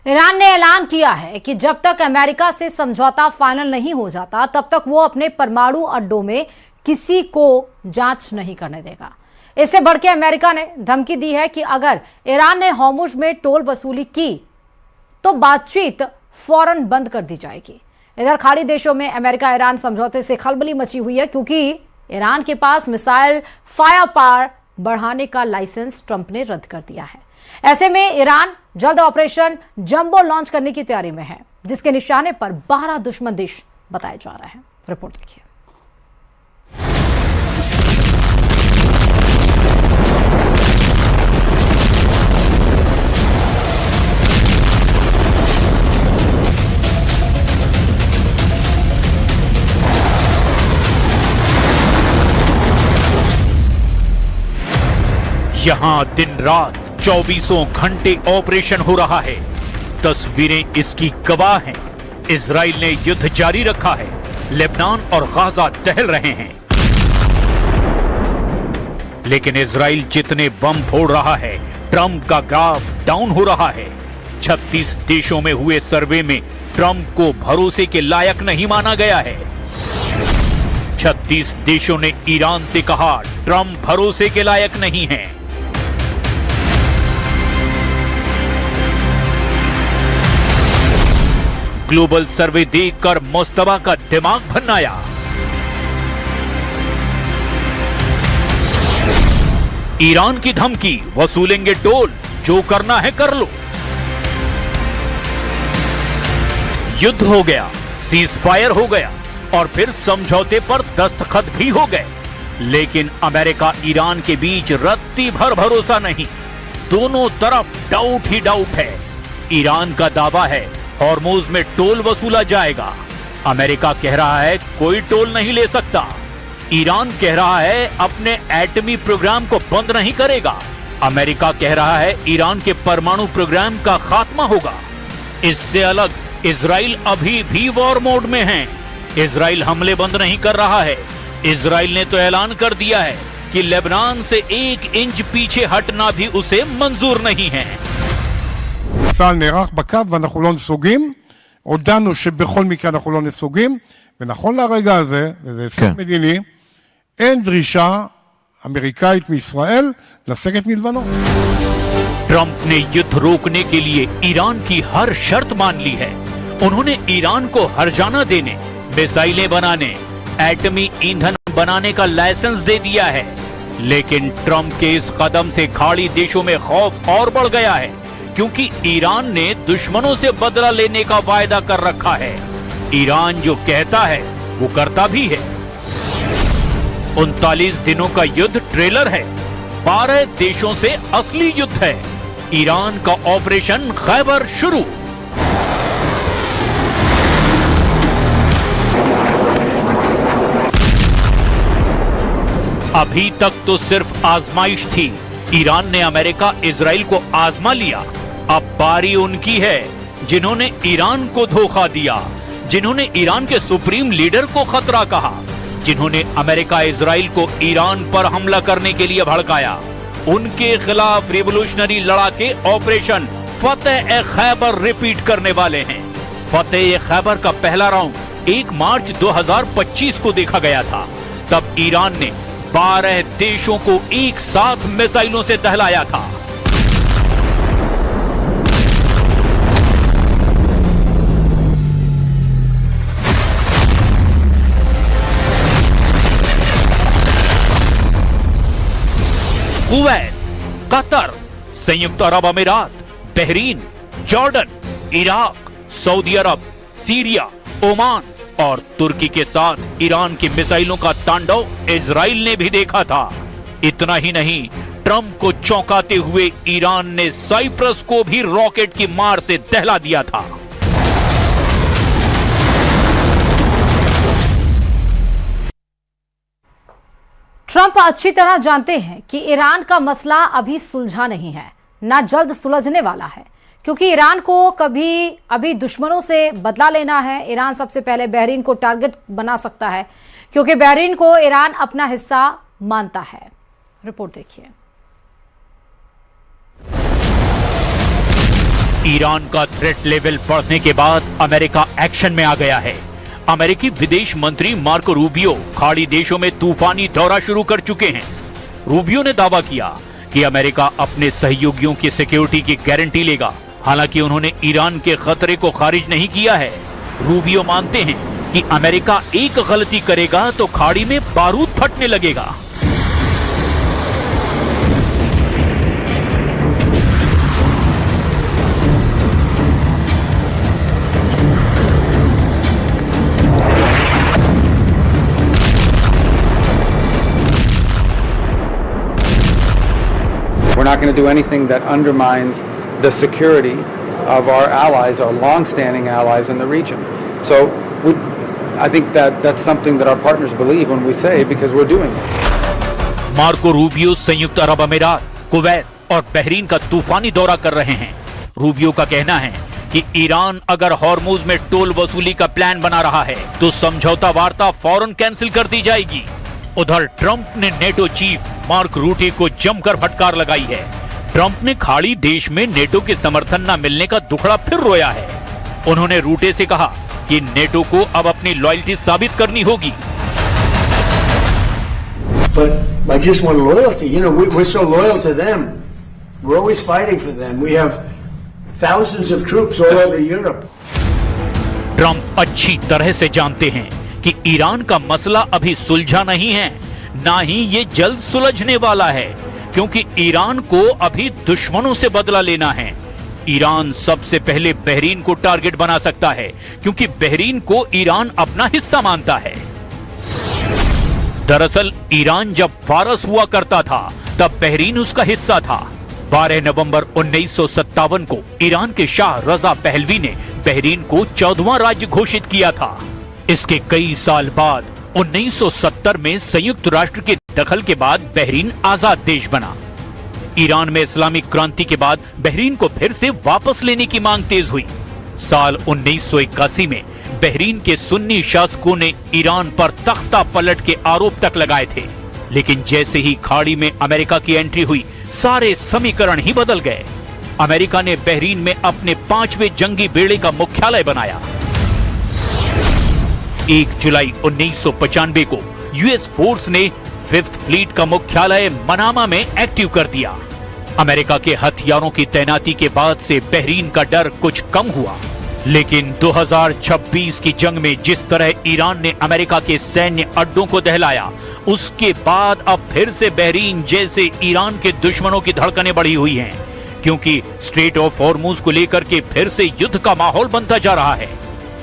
Iran ने ऐलान किया है कि जब तक अमेरिका से समझौता फाइनल नहीं हो जाता तब तक वो अपने परमाणु अड्डों में किसी को जांच नहीं करने देगा। इससे बढ़ के अमेरिका ने धमकी दी है कि अगर ईरान ने होर्मुज में टोल वसूली की तो बातचीत फौरन बंद कर दी जाएगी। इधर खाड़ी देशों में अमेरिका ईरान समझौते से खलबली मची हुई है क्योंकि ईरान के पास मिसाइल फायर पावर बढ़ाने का लाइसेंस ट्रंप ने रद्द कर दिया है। ऐसे में ईरान जल्द ऑपरेशन जंबो लॉन्च करने की तैयारी में है, जिसके निशाने पर 12 दुश्मन देश बताए जा रहे हैं। रिपोर्ट देखिए। यहां दिन रात 24 घंटे ऑपरेशन हो रहा है। तस्वीरें इसकी गवाह हैं। इजराइल ने युद्ध जारी रखा है। लेबनान और गाजा दहल रहे हैं, लेकिन इजराइल जितने बम फोड़ रहा है, ट्रंप का ग्राफ डाउन हो रहा है। 36 देशों में हुए सर्वे में ट्रंप को भरोसे के लायक नहीं माना गया है। 36 देशों ने ईरान से कहा ट्रंप भरोसे के लायक नहीं है। ग्लोबल सर्वे देखकर मुस्तफा का दिमाग भन्नाया। ईरान की धमकी, वसूलेंगे टोल, जो करना है कर लो। युद्ध हो गया, सीज फायर हो गया और फिर समझौते पर दस्तखत भी हो गए, लेकिन अमेरिका ईरान के बीच रत्ती भर भरोसा नहीं। दोनों तरफ डाउट ही डाउट है। ईरान का दावा है हॉर्मुज में टोल वसूला जाएगा। अमेरिका कह रहा है कोई टोल नहीं ले सकता। ईरान कह रहा है अपने एटमी प्रोग्राम को बंद नहीं करेगा। अमेरिका कह रहा है ईरान के परमाणु प्रोग्राम का खात्मा होगा। इससे अलग इजराइल अभी भी वॉर मोड में है। इजराइल हमले बंद नहीं कर रहा है। इजराइल ने तो ऐलान कर दिया है कि लेबनान से 1 इंच पीछे हटना भी उसे मंजूर नहीं है। צה"ל נערך בקו ואנחנו לא נסוגים. הודענו שבכל מקרה אנחנו לא נסוגים, ונכון לרגע הזה, וזה הישג מדיני, אין דרישה אמריקאית מישראל לסגת מלבנון. ट्रंप ने युद्ध रोकने के लिए ईरान की हर शर्त मान ली है। उन्होंने ईरान को हर्जाना देने, मिसाइलें बनाने, एटमी ईंधन बनाने का लाइसेंस दे दिया है। लेकिन ट्रंप के इस कदम से खाड़ी देशों में खौफ और बढ़ गया है, क्योंकि ईरान ने दुश्मनों से बदला लेने का वायदा कर रखा है। ईरान जो कहता है वो करता भी है। 39 दिनों का युद्ध ट्रेलर है। 12 देशों से असली युद्ध है। ईरान का ऑपरेशन खैबर शुरू। अभी तक तो सिर्फ आजमाइश थी। ईरान ने अमेरिका, इजराइल को आजमा लिया। अब बारी उनकी है, जिन्होंने ईरान को धोखा दिया, जिन्होंने ईरान के सुप्रीम लीडर को खतरा कहा, जिन्होंने अमेरिका, इजराइल को ईरान पर हमला करने के लिए भड़काया। उनके खिलाफ रिवोल्यूशनरी लड़ाके ऑपरेशन फतेह खैबर रिपीट करने वाले हैं। फतेह खैबर का पहला राउंड 1 मार्च 2025 को देखा गया था। तब ईरान ने 12 देशों को एक साथ मिसाइलों से दहलाया था। कुवैत, कतर, संयुक्त अरब अमीरात, बहरीन, जॉर्डन, इराक, सऊदी अरब, सीरिया, ओमान और तुर्की के साथ ईरान की मिसाइलों का तांडव इजराइल ने भी देखा था। इतना ही नहीं, ट्रंप को चौंकाते हुए ईरान ने साइप्रस को भी रॉकेट की मार से दहला दिया था। ट्रंप अच्छी तरह जानते हैं कि ईरान का मसला अभी सुलझा नहीं है, ना जल्द सुलझने वाला है, क्योंकि ईरान को अभी दुश्मनों से बदला लेना है। ईरान सबसे पहले बहरीन को टारगेट बना सकता है, क्योंकि बहरीन को ईरान अपना हिस्सा मानता है। रिपोर्ट देखिए। ईरान का थ्रेट लेवल बढ़ने के बाद अमेरिका एक्शन में आ गया है। अमेरिकी विदेश मंत्री मार्को रूबियो खाड़ी देशों में तूफानी दौरा शुरू कर चुके हैं। रूबियो ने दावा किया कि अमेरिका अपने सहयोगियों की सिक्योरिटी की गारंटी लेगा। हालांकि उन्होंने ईरान के खतरे को खारिज नहीं किया है। रूबियो मानते हैं कि अमेरिका एक गलती करेगा तो खाड़ी में बारूद फटने लगेगा। We're not going to do anything that undermines the security of our allies, our long-standing allies in the region. So I think that's something that our partners believe when we say, because we're doing it. Marco Rubio संयुक्त अरब अमीरात, Kuwait और Bahrain का तूफानी दौरा कर रहे हैं। Rubio का कहना है कि ईरान अगर हॉर्मुज में टोल वसूली का प्लान बना रहा है तो समझौता वार्ता फौरन कैंसिल कर दी जाएगी। उधर ट्रंप ने नेटो चीफ मार्क रूटे को जमकर फटकार लगाई है। ट्रंप ने खाड़ी देश में नेटो के समर्थन न मिलने का दुखड़ा फिर रोया है। उन्होंने रूटे से कहा कि नेटो को अब अपनी लॉयल्टी साबित करनी होगी। But I just want loyalty. You know, we're so loyal to them. We're always fighting for them. We have thousands of troops all over Europe. Trump अच्छी तरह से जानते हैं कि ईरान का मसला अभी सुलझा नहीं है, ना ही ये जल्द सुलझने वाला है, क्योंकि ईरान को अभी दुश्मनों से बदला लेना है। ईरान सबसे पहले बहरीन को टारगेट बना सकता है, क्योंकि बहरीन को ईरान अपना हिस्सा मानता है। दरअसल ईरान जब फारस हुआ करता था तब बहरीन उसका हिस्सा था। 12 नवंबर 1957 को ईरान के शाह रजा पहलवी ने बहरीन को 14वां राज्य घोषित किया था। इसके कई साल बाद 1970 में संयुक्त राष्ट्र के दखल के बाद बहरीन आजाद देश बना। ईरान में इस्लामिक क्रांति के बाद बहरीन को फिर से वापस लेने की मांग तेज हुई। साल 1981 में बहरीन के सुन्नी शासकों ने ईरान पर तख्ता पलट के आरोप तक लगाए थे, लेकिन जैसे ही खाड़ी में अमेरिका की एंट्री हुई, सारे समीकरण ही बदल गए। अमेरिका ने बहरीन में अपने 5वें जंगी बेड़े का मुख्यालय बनाया। 1 जुलाई 1995 को यूएस फोर्स ने 5th फ्लीट का मुख्यालय मनामा में एक्टिव कर दिया। अमेरिका के हथियारों की तैनाती के बाद से बहरीन का डर कुछ कम हुआ, लेकिन 2026 की जंग में जिस तरह ईरान ने अमेरिका के सैन्य अड्डों को दहलाया, उसके बाद अब फिर से बहरीन जैसे ईरान के दुश्मनों की धड़कनें बढ़ी हुई हैं, क्योंकि स्ट्रेट ऑफ हॉर्मुज को लेकर के फिर से युद्ध का माहौल बनता जा रहा है।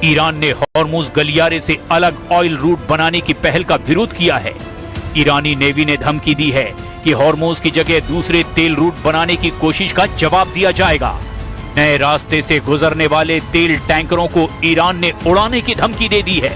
ईरान ने हॉर्मुज गलियारे से अलग ऑयल रूट बनाने की पहल का विरोध किया है। ईरानी नेवी ने धमकी दी है कि हॉर्मुज की जगह दूसरे तेल रूट बनाने की कोशिश का जवाब दिया जाएगा। नए रास्ते से गुजरने वाले तेल टैंकरों को ईरान ने उड़ाने की धमकी दे दी है।